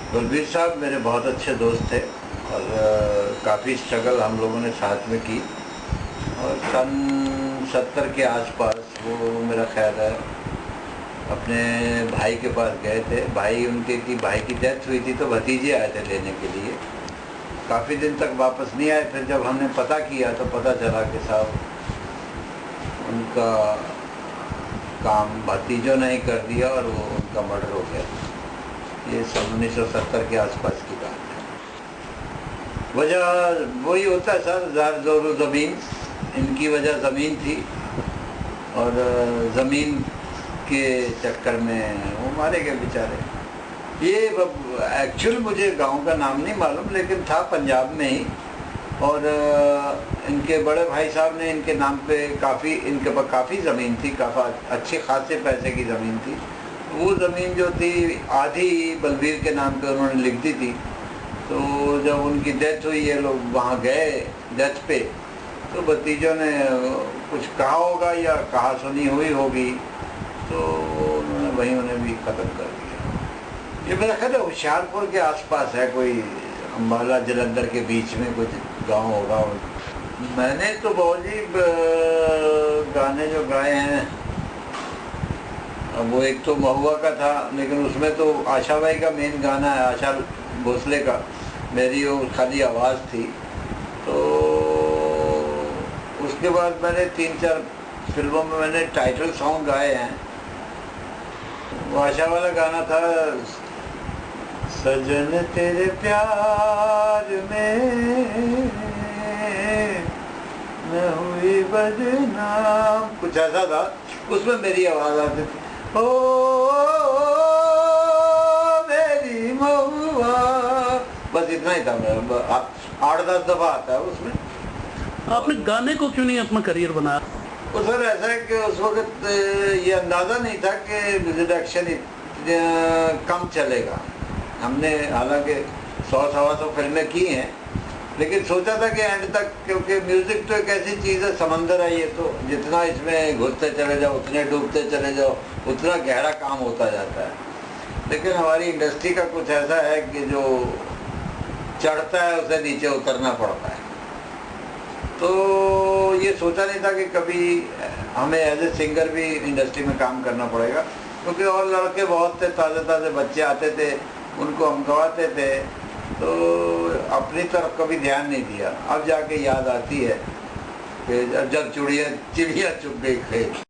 बलबीर साहब मेरे बहुत अच्छे दोस्त थे और काफ़ी स्ट्रगल हम लोगों ने साथ में की और सन 70 के आसपास वो मेरा ख्याल है अपने भाई के पास गए थे। भाई की डेथ हुई थी तो भतीजे आए थे लेने के लिए। काफ़ी दिन तक वापस नहीं आए। फिर जब हमने पता किया तो पता चला कि साहब उनका काम भतीजों ने ही कर दिया और वो उनका मर्डर हो गया। ये सन 1970 के आसपास की बात है। वजह वही होता है सर, ज़ार ज़ोर ज़मीन। इनकी वजह ज़मीन थी और ज़मीन के चक्कर में वो मारे गए बेचारे। ये एक्चुअल मुझे गांव का नाम नहीं मालूम, लेकिन था पंजाब में ही। और इनके बड़े भाई साहब ने इनके नाम पे इनके पास काफ़ी ज़मीन थी, काफ़ी अच्छे खासे पैसे की ज़मीन थी। वो ज़मीन जो थी आधी बलबीर के नाम पे उन्होंने लिख दी थी। तो जब उनकी डेथ हुई, ये लोग वहाँ गए डेथ पे, तो भतीजों ने कुछ कहा होगा या कहा सुनी हुई होगी, तो उन्होंने वहीं उन्हें भी ख़त्म कर दिया। ये मेरा ख्याल है होशियारपुर के आसपास है, कोई अम्बाला जलंधर के बीच में कुछ गांव होगा। मैंने तो बहुत ही गाने जो गाए हैं, अब वो एक तो महुआ का था, लेकिन उसमें तो आशा भाई का मेन गाना है, आशा भोसले का, मेरी वो खाली आवाज़ थी। तो उसके बाद मैंने 3-4 फिल्मों में मैंने टाइटल सॉन्ग गाए हैं। वो आशा वाला गाना था, सजन तेरे प्यार में न हुई बदनाम, कुछ ऐसा था। उसमें मेरी आवाज़ आती थी, ओ मेरी महुआ, बस इतना ही था। मेरा 8-10 दफ़ा आता है उसमें। आपने गाने को क्यों नहीं अपना करियर बनाया? वो सर ऐसा है कि उस वक्त ये अंदाज़ा नहीं था कि म्यूजिक डायरेक्शन कम चलेगा। हमने हालांकि 100-125 फिल्में की हैं, लेकिन सोचा था कि एंड तक, क्योंकि म्यूज़िक तो एक ऐसी चीज़ है, समंदर है ये तो, जितना इसमें घुसते चले जाओ, उतने डूबते चले जाओ, उतना गहरा काम होता जाता है। लेकिन हमारी इंडस्ट्री का कुछ ऐसा है कि जो चढ़ता है उसे नीचे उतरना पड़ता है। तो ये सोचा नहीं था कि कभी हमें एज ए सिंगर भी इंडस्ट्री में काम करना पड़ेगा, क्योंकि और लड़के बहुत थे, ताज़े ताज़े बच्चे आते थे, उनको हम गवाते थे, तो अपनी तरफ कभी ध्यान नहीं दिया। अब जाके याद आती है कि जब चिड़िया चुग गई खेत।